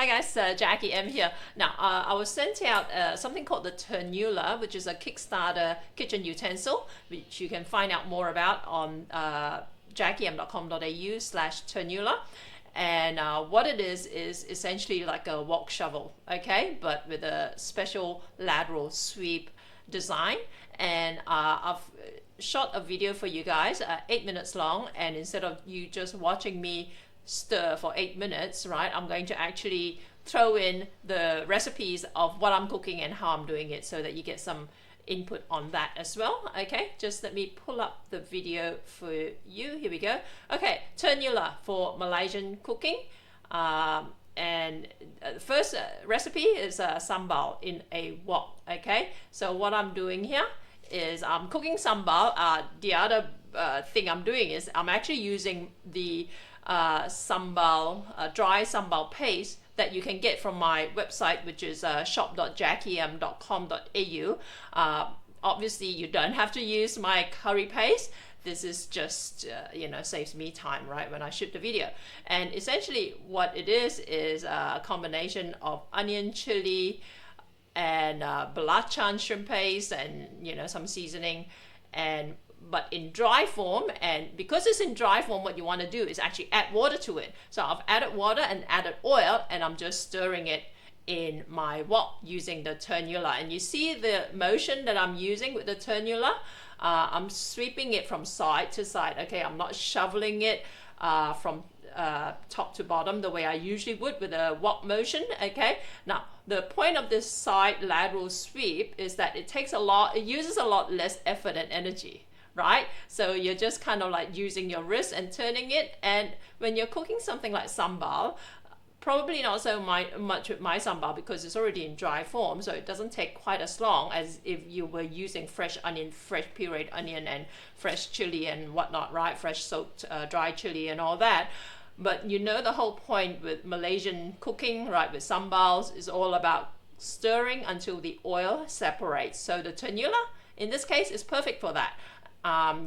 Hi guys, Jackie M here. Now, I was sent out something called the Turnula, which is a Kickstarter kitchen utensil, which you can find out more about on jackiem.com.au/Turnula. And what it is essentially like a wok shovel, okay, but with a special lateral sweep design. And I've shot a video for you guys, 8 minutes long, and instead of you just watching me stir for 8 minutes, right, I'm going to actually throw in the recipes of what I'm cooking and how I'm doing it so that you get some input on that as well. Okay, just let me pull up the video for you. Here we go. Okay, Turnula for Malaysian cooking. And the first recipe is sambal in a wok. Okay, so what I'm doing here is I'm cooking sambal. The other thing I'm doing is I'm actually using the sambal, dry sambal paste that you can get from my website, which is shop.jackiem.com.au. Obviously, you don't have to use my curry paste. This is just, saves me time, right, when I shoot the video. And essentially what it is a combination of onion, chili, and belacan shrimp paste and, some seasoning, but in dry form. And because it's in dry form, what you want to do is actually add water to it. So I've added water and added oil, and I'm just stirring it in my wok using the Turnula. And you see the motion that I'm using with the Turnula. I'm sweeping it from side to side. Okay, I'm not shoveling it from top to bottom the way I usually would with a wok motion. Okay, now the point of this side lateral sweep is that it uses a lot less effort and energy, right? So you're just kind of like using your wrist and turning it. And when you're cooking something like sambal, probably not so much with my sambal because it's already in dry form, so it doesn't take quite as long as if you were using fresh onion, fresh pureed onion, and fresh chili and whatnot, right? Fresh soaked dry chili and all that. But the whole point with Malaysian cooking, right, with sambals is all about stirring until the oil separates. So the Turnula, in this case, is perfect for that.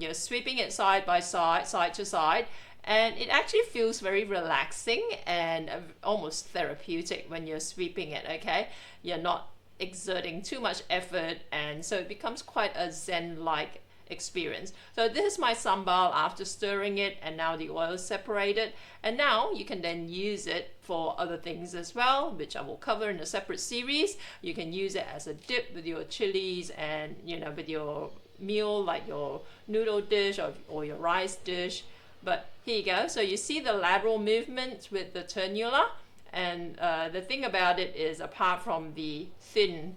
You're sweeping it side by side, side to side, and it actually feels very relaxing and almost therapeutic when you're sweeping it, okay? You're not exerting too much effort, and so it becomes quite a zen-like experience. So this is my sambal after stirring it, and now the oil is separated. And now you can then use it for other things as well, which I will cover in a separate series. You can use it as a dip with your chilies and, with your meal, like your noodle dish or your rice dish. But here you go. So you see the lateral movement with the Turnula. And the thing about it is, apart from the thin,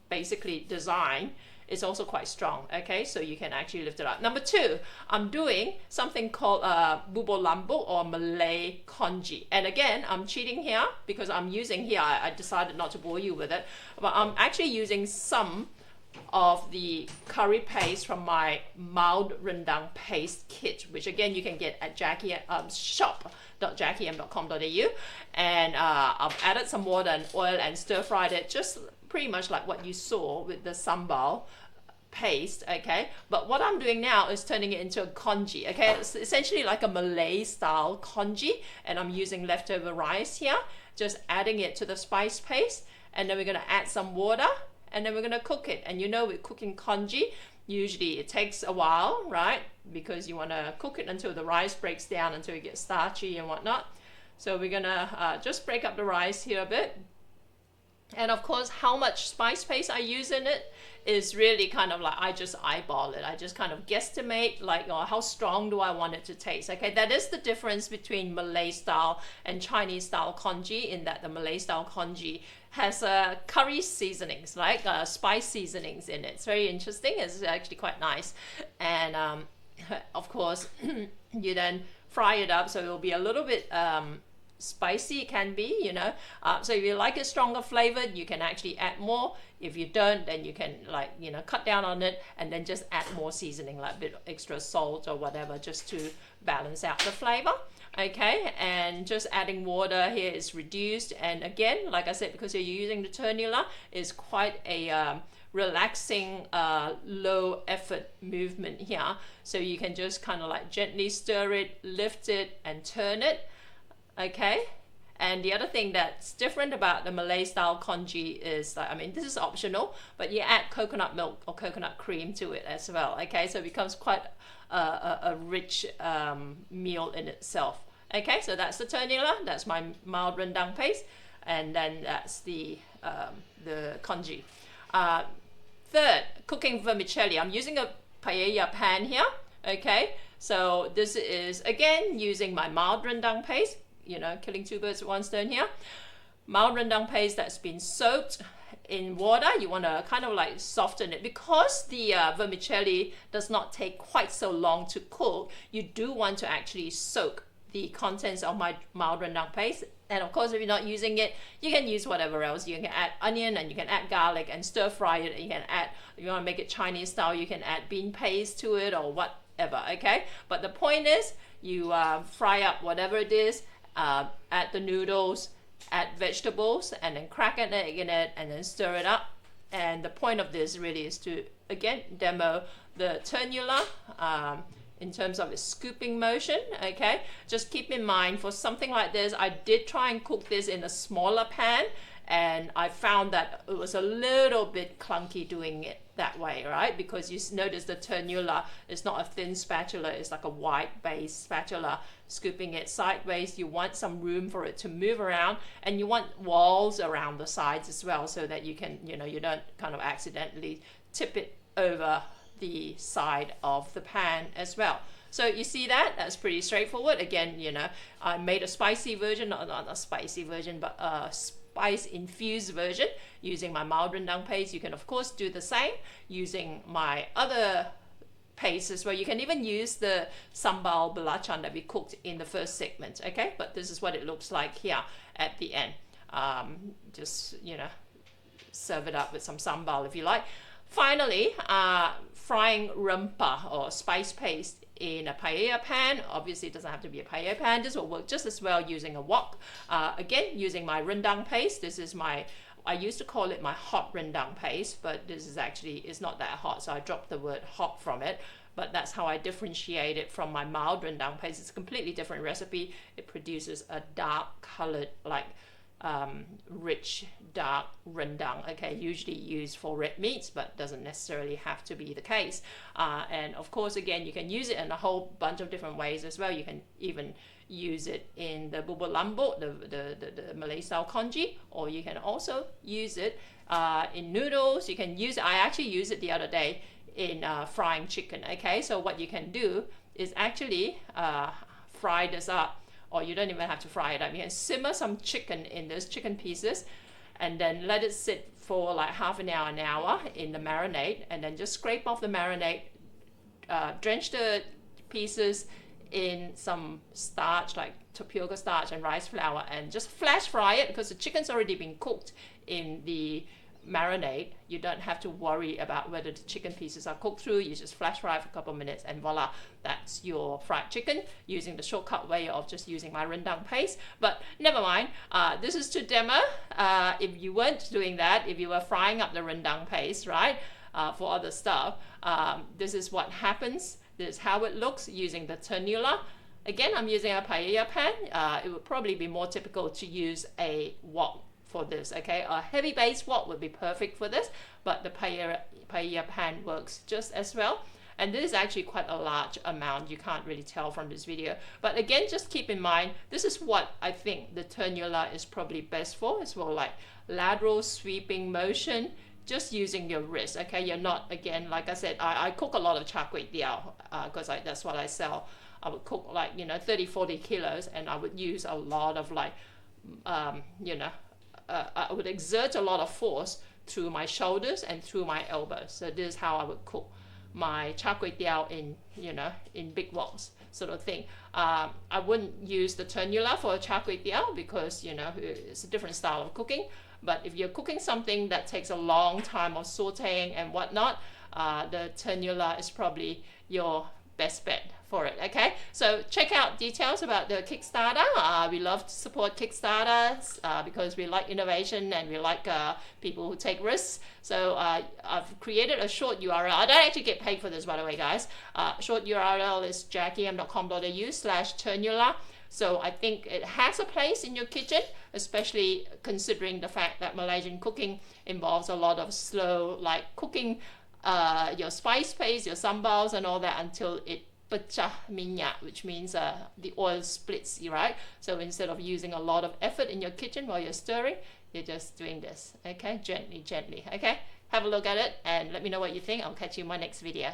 basically design, it's also quite strong. Okay, so you can actually lift it up. Number two, I'm doing something called bubur lambuk or Malay congee. And again, I'm cheating here because I'm using here, I decided not to bore you with it, but I'm actually using some of the curry paste from my mild rendang paste kit, which again you can get at shop.jackiem.com.au. And I've added some water and oil and stir fried it just pretty much like what you saw with the sambal paste. Okay, but what I'm doing now is turning it into a congee. Okay, it's essentially like a Malay style congee, and I'm using leftover rice here, just adding it to the spice paste, and then we're going to add some water, and then we're going to cook it. And with cooking congee, usually it takes a while, right? Because you want to cook it until the rice breaks down, until it gets starchy and whatnot. So we're going to just break up the rice here a bit. And of course, how much spice paste I use in it is really kind of like, I just eyeball it. I just kind of guesstimate, like, how strong do I want it to taste? Okay, that is the difference between Malay style and Chinese style congee, in that the Malay style congee has curry seasonings, like spice seasonings in it. It's very interesting. It's actually quite nice. And of course, you then fry it up, so it will be a little bit spicy. It can be, so if you like it stronger flavored, you can actually add more. If you don't, then you can cut down on it and then just add more seasoning, like a bit extra salt or whatever, just to balance out the flavor. Okay, and just adding water here is reduced. And again, like I said, because you're using the Turnula, is quite a relaxing, low effort movement here. So you can just kind of like gently stir it, lift it, and turn it. Okay. And the other thing that's different about the Malay style congee is that, I mean, this is optional, but you add coconut milk or coconut cream to it as well. Okay, so it becomes quite a rich meal in itself. Okay, so that's the turnula, that's my mild rendang paste, and then that's the congee. Third, cooking vermicelli. I'm using a paella pan here. Okay, so this is again using my mild rendang paste. You know, killing two birds with one stone here. Mild rendang paste that's been soaked in water. You want to kind of like soften it because the vermicelli does not take quite so long to cook. You do want to actually soak the contents of my mild rendang paste. And of course, if you're not using it, you can use whatever else. You can add onion and you can add garlic and stir fry it. And you can add, if you want to make it Chinese style, you can add bean paste to it or whatever. Okay, but the point is, you fry up whatever it is. Add the noodles, add vegetables, and then crack an egg in it, and then stir it up. And the point of this really is to, again, demo the turnula in terms of its scooping motion. Okay, just keep in mind for something like this, I did try and cook this in a smaller pan, and I found that it was a little bit clunky doing it that way, right? Because you notice the turnula is not a thin spatula, it's like a wide base spatula. Scooping it sideways, you want some room for it to move around, and you want walls around the sides as well, so that you can, you know, you don't kind of accidentally tip it over the side of the pan as well. So you see that? That's pretty straightforward. Again, you know, I made a spicy version, not a spicy version, but a spice infused version using my mild rendang paste. You can of course do the same using my other paste as well. You can even use the sambal belacan that we cooked in the first segment. Okay, but this is what it looks like here at the end. Just, you know, serve it up with some sambal if you like. Finally, frying rempah or spice paste in a paella pan. Obviously, it doesn't have to be a paella pan. This will work just as well using a wok. Again, using my rendang paste. This is my, I used to call it my hot rendang paste, but this is actually, it's not that hot, so I dropped the word hot from it. But that's how I differentiate it from my mild rendang paste. It's a completely different recipe. It produces a dark colored, like rich dark rendang, okay, usually used for red meats, but doesn't necessarily have to be the case. And of course, again, you can use it in a whole bunch of different ways as well. You can even use it in the bubur lambuk, the Malay style congee, or you can also use it in noodles. You can use it, I actually used it the other day in frying chicken. Okay, so what you can do is actually fry this up, or you don't even have to fry it up. You can simmer some chicken in those chicken pieces and then let it sit for like half an hour in the marinade, and then just scrape off the marinade, drench the pieces in some starch like tapioca starch and rice flour, and just flash fry it because the chicken's already been cooked in the marinade. You don't have to worry about whether the chicken pieces are cooked through. You just flash fry for a couple of minutes and voila, that's your fried chicken using the shortcut way of just using my rendang paste. But never mind, this is to demo. If you weren't doing that, if you were frying up the rendang paste, right, for other stuff, this is what happens. This is how it looks using the turnula. Again, I'm using a paella pan. It would probably be more typical to use a wok for this, okay? A heavy base wok would be perfect for this, but the paella pan works just as well. And this is actually quite a large amount. You can't really tell from this video. But again, just keep in mind, this is what I think the turnula is probably best for. It's more like lateral sweeping motion, just using your wrist, okay? You're not, again, like I said, I cook a lot of char kway teow because that's what I sell. I would cook like, you know, 30, 40 kilos, and I would use a lot of like, you know, I would exert a lot of force through my shoulders and through my elbows. So this is how I would cook my char kway teow in, you know, in big woks sort of thing. I wouldn't use the turnula for a char kway teow because, you know, it's a different style of cooking. But if you're cooking something that takes a long time of sauteing and whatnot, the turnula is probably your best bet for it, okay? So check out details about the Kickstarter. We love to support Kickstarters because we like innovation and we like people who take risks. So I've created a short URL. I don't actually get paid for this, by the way, guys. Short URL is jackiem.com.au/turnula. So I think it has a place in your kitchen, especially considering the fact that Malaysian cooking involves a lot of slow, like cooking your spice paste, your sambals and all that until it pecah minyak, which means the oil splits, right? So instead of using a lot of effort in your kitchen while you're stirring, you're just doing this, okay? Gently, gently, okay? Have a look at it and let me know what you think. I'll catch you in my next video.